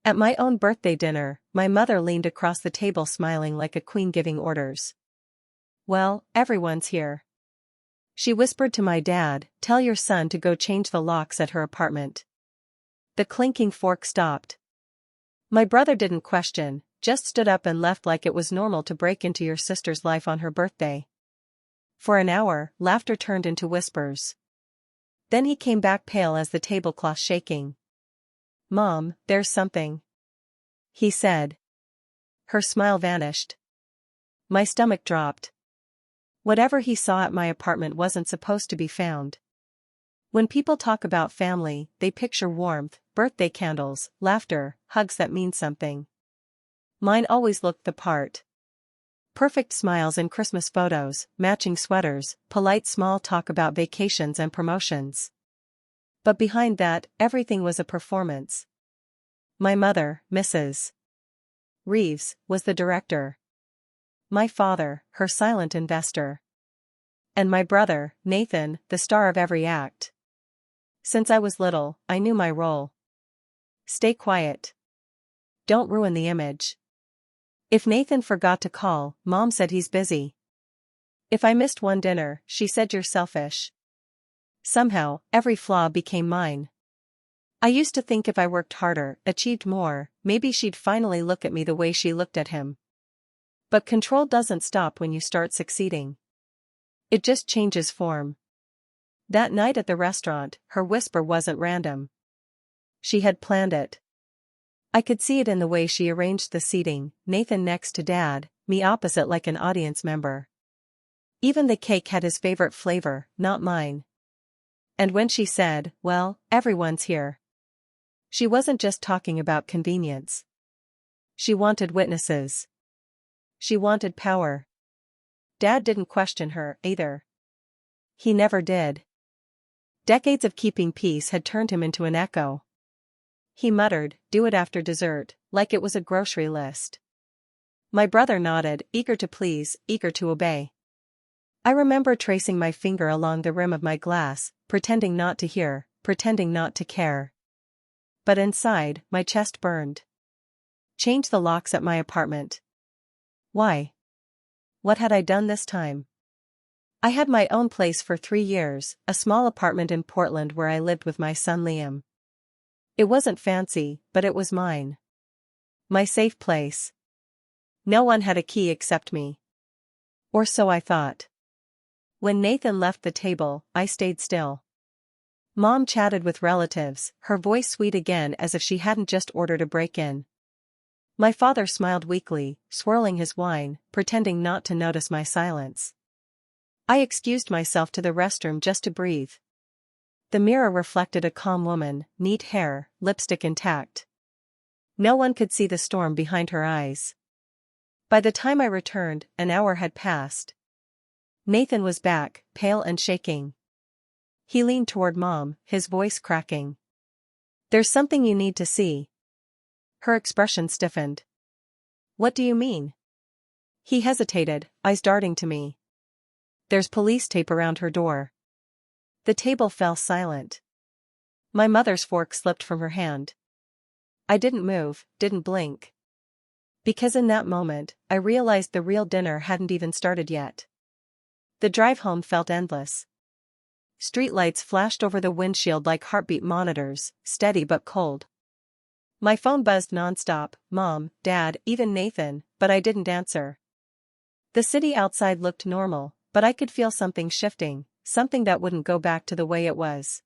At my own birthday dinner, my mother leaned across the table smiling like a queen giving orders. "Well, everyone's here." She whispered to my dad, "Tell your son to go change the locks at her apartment." The clinking fork stopped. My brother didn't question, just stood up and left like it was normal to break into your sister's life on her birthday. For an hour, laughter turned into whispers. Then he came back pale as the tablecloth shaking. "Mom, there's something," he said. Her smile vanished. My stomach dropped. Whatever he saw at my apartment wasn't supposed to be found. When people talk about family, they picture warmth, birthday candles, laughter, hugs that mean something. Mine always looked the part. Perfect smiles in Christmas photos, matching sweaters, polite small talk about vacations and promotions. But behind that, everything was a performance. My mother, Mrs. Reeves, was the director. My father, her silent investor. And my brother, Nathan, the star of every act. Since I was little, I knew my role. Stay quiet. Don't ruin the image. If Nathan forgot to call, Mom said he's busy. If I missed one dinner, she said you're selfish. Somehow, every flaw became mine. I used to think if I worked harder, achieved more, maybe she'd finally look at me the way she looked at him. But control doesn't stop when you start succeeding. It just changes form. That night at the restaurant, her whisper wasn't random. She had planned it. I could see it in the way she arranged the seating, Nathan next to Dad, me opposite like an audience member. Even the cake had his favorite flavor, not mine. And when she said, "Well, everyone's here," she wasn't just talking about convenience. She wanted witnesses. She wanted power. Dad didn't question her, either. He never did. Decades of keeping peace had turned him into an echo. He muttered, "Do it after dessert," like it was a grocery list. My brother nodded, eager to please, eager to obey. I remember tracing my finger along the rim of my glass, pretending not to hear, pretending not to care. But inside, my chest burned. Change the locks at my apartment. Why? What had I done this time? I had my own place for 3 years, a small apartment in Portland where I lived with my son Liam. It wasn't fancy, but it was mine. My safe place. No one had a key except me. Or so I thought. When Nathan left the table, I stayed still. Mom chatted with relatives, her voice sweet again as if she hadn't just ordered a break-in. My father smiled weakly, swirling his wine, pretending not to notice my silence. I excused myself to the restroom just to breathe. The mirror reflected a calm woman, neat hair, lipstick intact. No one could see the storm behind her eyes. By the time I returned, an hour had passed. Nathan was back, pale and shaking. He leaned toward Mom, his voice cracking. "There's something you need to see." Her expression stiffened. "What do you mean?" He hesitated, eyes darting to me. "There's police tape around her door." The table fell silent. My mother's fork slipped from her hand. I didn't move, didn't blink. Because in that moment, I realized the real dinner hadn't even started yet. The drive home felt endless. Streetlights flashed over the windshield like heartbeat monitors, steady but cold. My phone buzzed nonstop, Mom, Dad, even Nathan, but I didn't answer. The city outside looked normal, but I could feel something shifting, something that wouldn't go back to the way it was.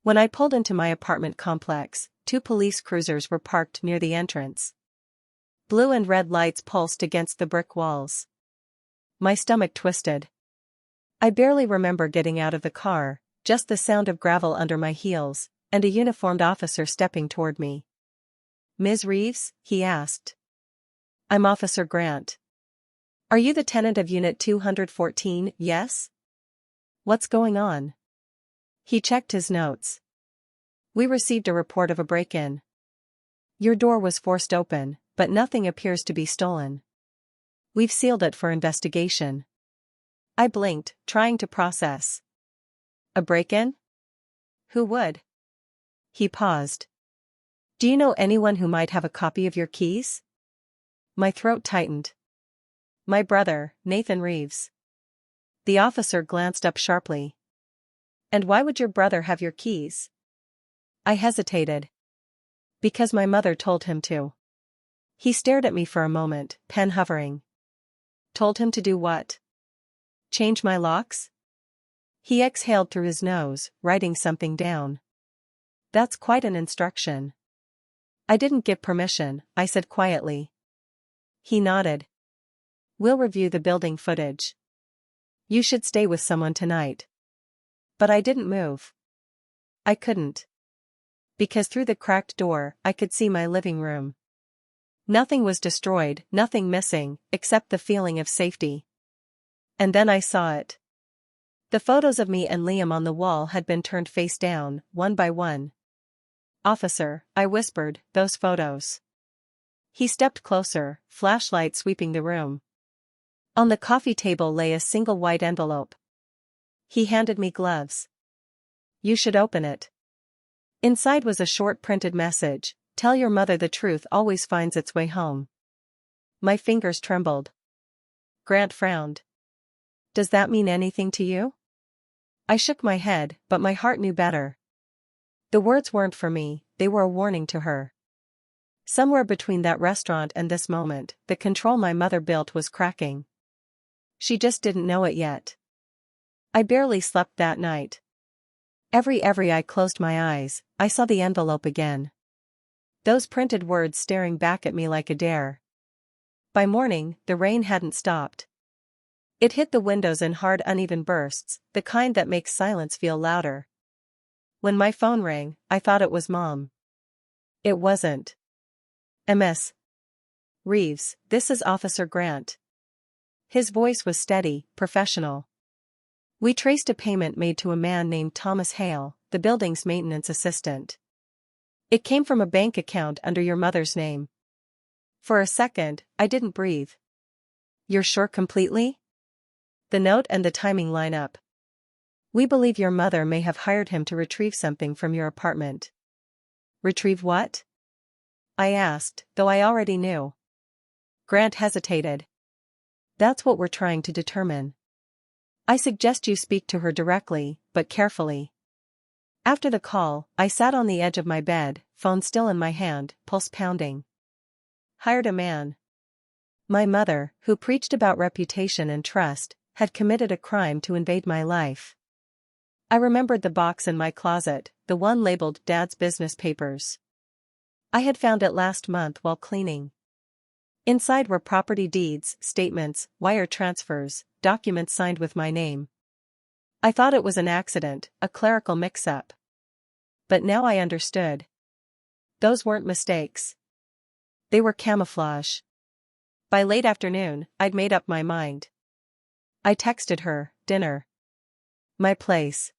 When I pulled into my apartment complex, 2 police cruisers were parked near the entrance. Blue and red lights pulsed against the brick walls. My stomach twisted. I barely remember getting out of the car, just the sound of gravel under my heels, and a uniformed officer stepping toward me. "Ms. Reeves?" he asked. "I'm Officer Grant." "Are you the tenant of Unit 214, yes?" "What's going on?" He checked his notes. "We received a report of a break-in. Your door was forced open, but nothing appears to be stolen. We've sealed it for investigation." I blinked, trying to process. "A break-in? Who would?" He paused. Do you know anyone who might have a copy of your keys? My throat tightened. My brother, Nathan Reeves. The officer glanced up sharply. And why would your brother have your keys? I hesitated. Because my mother told him to. He stared at me for a moment, pen hovering. Told him to do what? Change my locks? He exhaled through his nose, writing something down. That's quite an instruction. I didn't give permission, I said quietly. He nodded. We'll review the building footage. You should stay with someone tonight. But I didn't move. I couldn't. Because through the cracked door, I could see my living room. Nothing was destroyed, nothing missing, except the feeling of safety. And then I saw it. The photos of me and Liam on the wall had been turned face down, one by one. Officer, I whispered, those photos. He stepped closer, flashlight sweeping the room. On the coffee table lay a single white envelope. He handed me gloves. You should open it. Inside was a short printed message, tell your mother the truth always finds its way home. My fingers trembled. Grant frowned. Does that mean anything to you? I shook my head, but my heart knew better. The words weren't for me, they were a warning to her. Somewhere between that restaurant and this moment, the control my mother built was cracking. She just didn't know it yet. I barely slept that night. Every I closed my eyes, I saw the envelope again. Those printed words staring back at me like a dare. By morning, the rain hadn't stopped. It hit the windows in hard uneven bursts, the kind that makes silence feel louder. When my phone rang, I thought it was Mom. It wasn't. Ms. Reeves, this is Officer Grant. His voice was steady, professional. We traced a payment made to a man named Thomas Hale, the building's maintenance assistant. It came from a bank account under your mother's name. For a second, I didn't breathe. You're sure completely? The note and the timing line up. We believe your mother may have hired him to retrieve something from your apartment. Retrieve what? I asked, though I already knew. Grant hesitated. That's what we're trying to determine. I suggest you speak to her directly, but carefully. After the call, I sat on the edge of my bed, phone still in my hand, pulse pounding. Hired a man. My mother, who preached about reputation and trust, had committed a crime to invade my life. I remembered the box in my closet, the one labeled Dad's business papers. I had found it last month while cleaning. Inside were property deeds, statements, wire transfers, documents signed with my name. I thought it was an accident, a clerical mix-up. But now I understood. Those weren't mistakes. They were camouflage. By late afternoon, I'd made up my mind. I texted her, dinner. My place.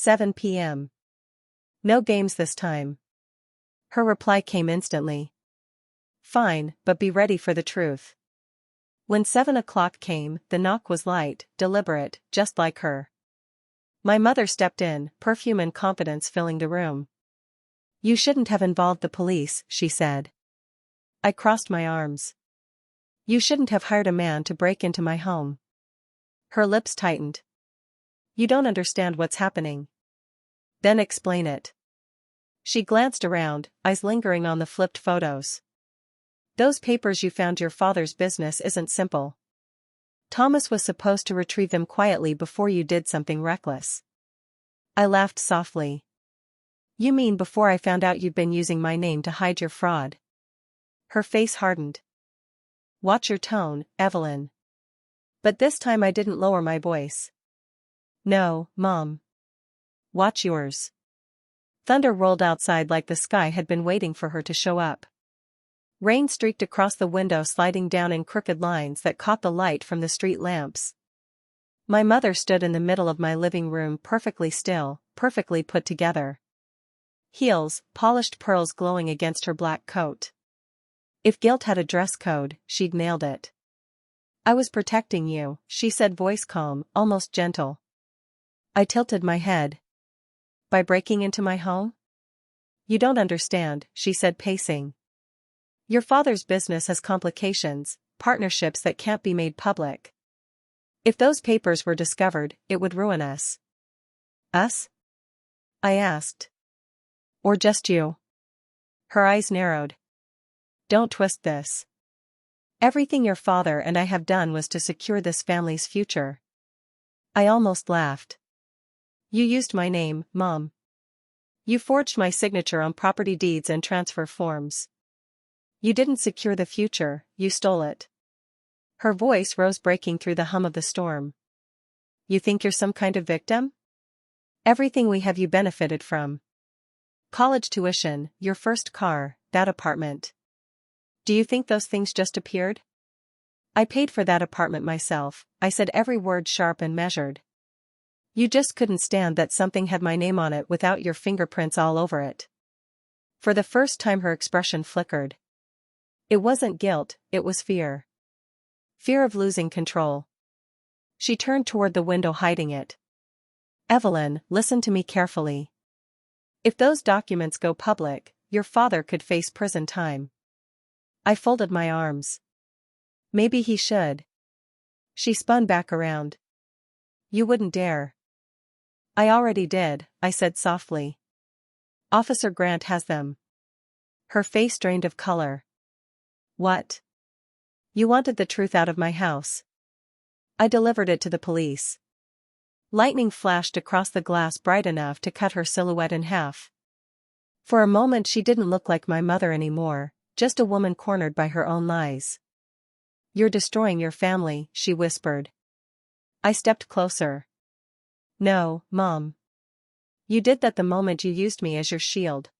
7 p.m. No games this time. Her reply came instantly. Fine, but be ready for the truth. When 7 o'clock came, the knock was light, deliberate, just like her. My mother stepped in, perfume and confidence filling the room. You shouldn't have involved the police, she said. I crossed my arms. You shouldn't have hired a man to break into my home. Her lips tightened. You don't understand what's happening. Then explain it. She glanced around, eyes lingering on the flipped photos. Those papers you found your father's business isn't simple. Thomas was supposed to retrieve them quietly before you did something reckless. I laughed softly. You mean before I found out you'd been using my name to hide your fraud? Her face hardened. Watch your tone, Evelyn. But this time I didn't lower my voice. No, Mom. Watch yours. Thunder rolled outside like the sky had been waiting for her to show up. Rain streaked across the window, sliding down in crooked lines that caught the light from the street lamps. My mother stood in the middle of my living room, perfectly still, perfectly put together. Heels, polished pearls glowing against her black coat. If guilt had a dress code, she'd nailed it. I was protecting you, she said, voice calm, almost gentle. I tilted my head. By breaking into my home? You don't understand, she said, pacing. Your father's business has complications, partnerships that can't be made public. If those papers were discovered, it would ruin us. Us? I asked. Or just you? Her eyes narrowed. Don't twist this. Everything your father and I have done was to secure this family's future. I almost laughed. You used my name, Mom. You forged my signature on property deeds and transfer forms. You didn't secure the future, you stole it. Her voice rose, breaking through the hum of the storm. You think you're some kind of victim? Everything we have you benefited from. College tuition, your first car, that apartment. Do you think those things just appeared? I paid for that apartment myself, I said, every word sharp and measured. You just couldn't stand that something had my name on it without your fingerprints all over it. For the first time her expression flickered. It wasn't guilt, it was fear. Fear of losing control. She turned toward the window, hiding it. Evelyn, listen to me carefully. If those documents go public, your father could face prison time. I folded my arms. Maybe he should. She spun back around. You wouldn't dare. I already did, I said softly. Officer Grant has them. Her face drained of color. What? You wanted the truth out of my house. I delivered it to the police. Lightning flashed across the glass, bright enough to cut her silhouette in half. For a moment she didn't look like my mother anymore, just a woman cornered by her own lies. You're destroying your family, she whispered. I stepped closer. No, Mom. You did that the moment you used me as your shield.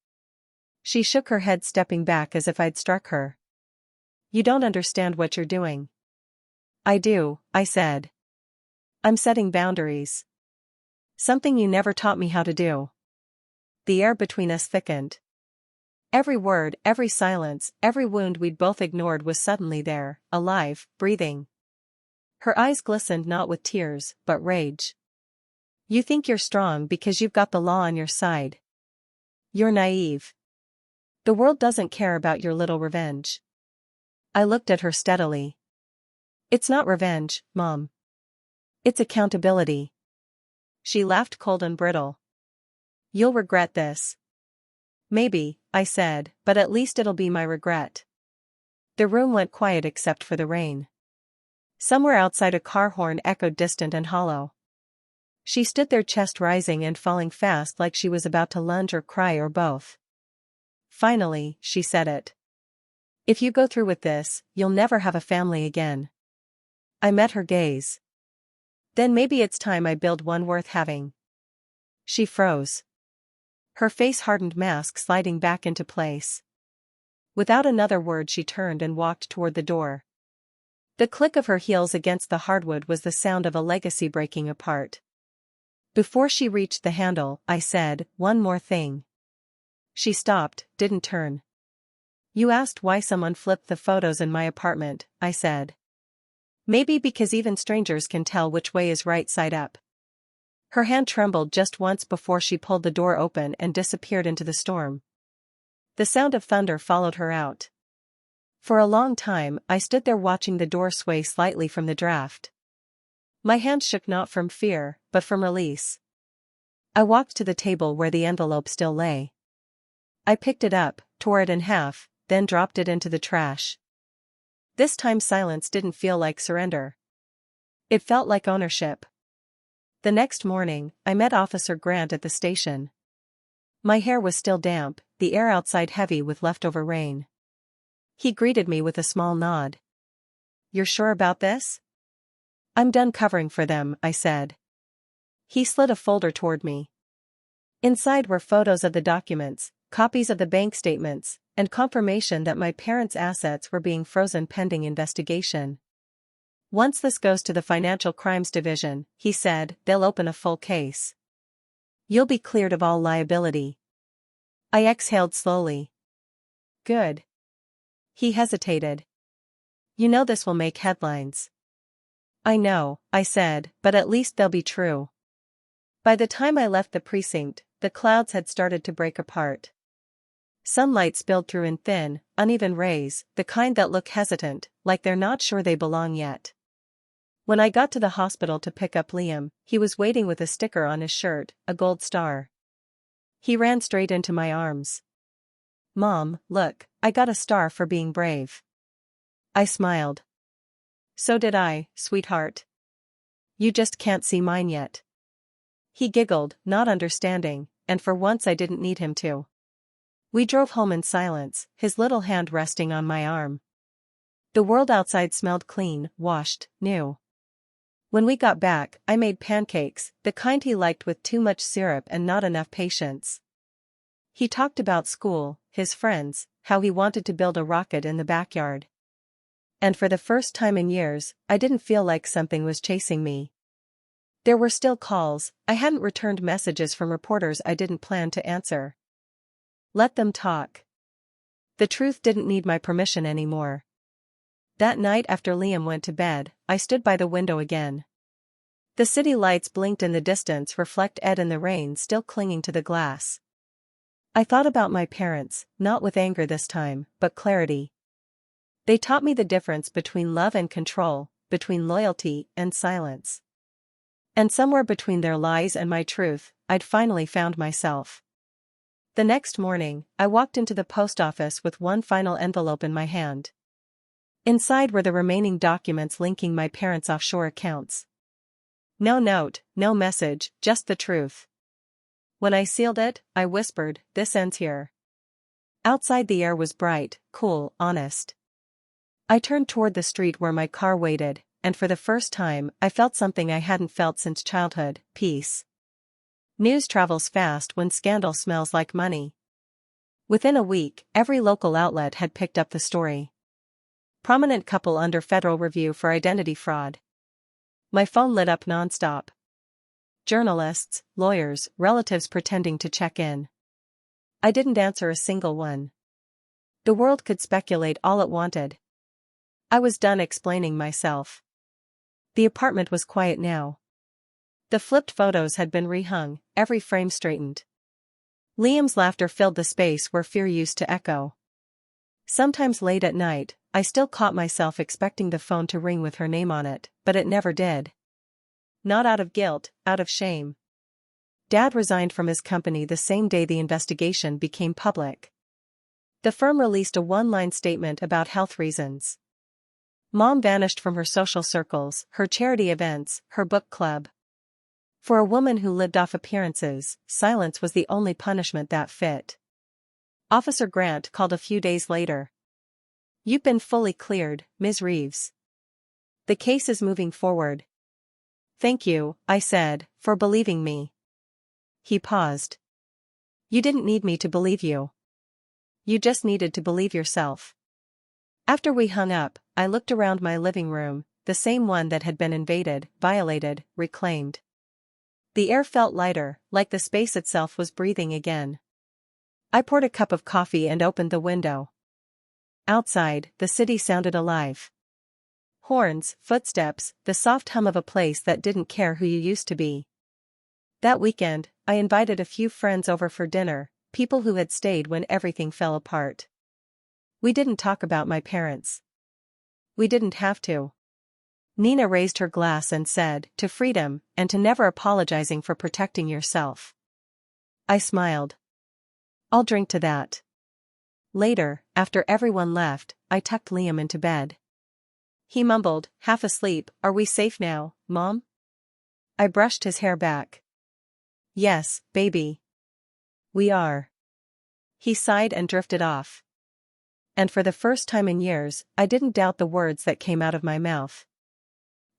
She shook her head, stepping back as if I'd struck her. You don't understand what you're doing. I do, I said. I'm setting boundaries. Something you never taught me how to do. The air between us thickened. Every word, every silence, every wound we'd both ignored was suddenly there, alive, breathing. Her eyes glistened, not with tears, but rage. You think you're strong because you've got the law on your side. You're naive. The world doesn't care about your little revenge. I looked at her steadily. It's not revenge, Mom. It's accountability. She laughed, cold and brittle. You'll regret this. Maybe, I said, but at least it'll be my regret. The room went quiet except for the rain. Somewhere outside a car horn echoed, distant and hollow. She stood there, chest rising and falling fast, like she was about to lunge or cry or both. Finally, she said it. If you go through with this, you'll never have a family again. I met her gaze. Then maybe it's time I build one worth having. She froze. Her face hardened, mask sliding back into place. Without another word she turned and walked toward the door. The click of her heels against the hardwood was the sound of a legacy breaking apart. Before she reached the handle, I said, one more thing. She stopped, didn't turn. You asked why someone flipped the photos in my apartment, I said. Maybe because even strangers can tell which way is right side up. Her hand trembled just once before she pulled the door open and disappeared into the storm. The sound of thunder followed her out. For a long time, I stood there watching the door sway slightly from the draft. My hand shook, not from fear, but from release. I walked to the table where the envelope still lay. I picked it up, tore it in half, then dropped it into the trash. This time silence didn't feel like surrender. It felt like ownership. The next morning, I met Officer Grant at the station. My hair was still damp, the air outside heavy with leftover rain. He greeted me with a small nod. You're sure about this? I'm done covering for them, I said. He slid a folder toward me. Inside were photos of the documents, copies of the bank statements, and confirmation that my parents' assets were being frozen pending investigation. Once this goes to the Financial Crimes Division, he said, they'll open a full case. You'll be cleared of all liability. I exhaled slowly. Good. He hesitated. You know this will make headlines. I know, I said, but at least they'll be true. By the time I left the precinct, the clouds had started to break apart. Sunlight spilled through in thin, uneven rays, the kind that look hesitant, like they're not sure they belong yet. When I got to the hospital to pick up Liam, he was waiting with a sticker on his shirt, a gold star. He ran straight into my arms. "Mom, look, I got a star for being brave." I smiled. "So did I, sweetheart. You just can't see mine yet." He giggled, not understanding, and for once I didn't need him to. We drove home in silence, his little hand resting on my arm. The world outside smelled clean, washed, new. When we got back, I made pancakes, the kind he liked with too much syrup and not enough patience. He talked about school, his friends, how he wanted to build a rocket in the backyard. And for the first time in years, I didn't feel like something was chasing me. There were still calls, I hadn't returned messages from reporters I didn't plan to answer. Let them talk. The truth didn't need my permission anymore. That night after Liam went to bed, I stood by the window again. The city lights blinked in the distance, reflect Ed in the rain still clinging to the glass. I thought about my parents, not with anger this time, but clarity. They taught me the difference between love and control, between loyalty and silence. And somewhere between their lies and my truth, I'd finally found myself. The next morning, I walked into the post office with one final envelope in my hand. Inside were the remaining documents linking my parents' offshore accounts. No note, no message, just the truth. When I sealed it, I whispered, "This ends here." Outside the air was bright, cool, honest. I turned toward the street where my car waited, and for the first time, I felt something I hadn't felt since childhood: peace. News travels fast when scandal smells like money. Within a week, every local outlet had picked up the story. Prominent couple under federal review for identity fraud. My phone lit up nonstop. Journalists, lawyers, relatives pretending to check in. I didn't answer a single one. The world could speculate all it wanted. I was done explaining myself. The apartment was quiet now. The flipped photos had been rehung, every frame straightened. Liam's laughter filled the space where fear used to echo. Sometimes late at night, I still caught myself expecting the phone to ring with her name on it, but it never did. Not out of guilt, out of shame. Dad resigned from his company the same day the investigation became public. The firm released a one-line statement about health reasons. Mom vanished from her social circles, her charity events, her book club. For a woman who lived off appearances, silence was the only punishment that fit. Officer Grant called a few days later. "You've been fully cleared, Ms. Reeves. The case is moving forward." "Thank you," I said, "for believing me." He paused. "You didn't need me to believe you. You just needed to believe yourself." After we hung up, I looked around my living room, the same one that had been invaded, violated, reclaimed. The air felt lighter, like the space itself was breathing again. I poured a cup of coffee and opened the window. Outside, the city sounded alive. Horns, footsteps, the soft hum of a place that didn't care who you used to be. That weekend, I invited a few friends over for dinner, people who had stayed when everything fell apart. We didn't talk about my parents. We didn't have to. Nina raised her glass and said, "To freedom, and to never apologizing for protecting yourself." I smiled. "I'll drink to that." Later, after everyone left, I tucked Liam into bed. He mumbled, half asleep, "Are we safe now, Mom?" I brushed his hair back. "Yes, baby. We are." He sighed and drifted off. And for the first time in years, I didn't doubt the words that came out of my mouth.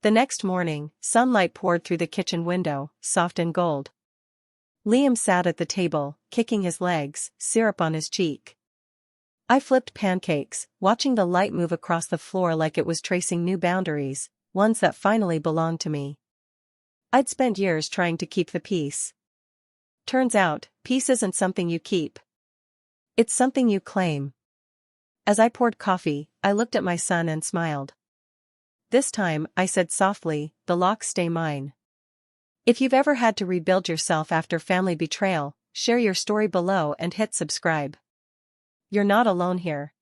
The next morning, sunlight poured through the kitchen window, soft and gold. Liam sat at the table, kicking his legs, syrup on his cheek. I flipped pancakes, watching the light move across the floor like it was tracing new boundaries, ones that finally belonged to me. I'd spent years trying to keep the peace. Turns out, peace isn't something you keep. It's something you claim. As I poured coffee, I looked at my son and smiled. This time, I said softly, "The locks stay mine." If you've ever had to rebuild yourself after family betrayal, share your story below and hit subscribe. You're not alone here.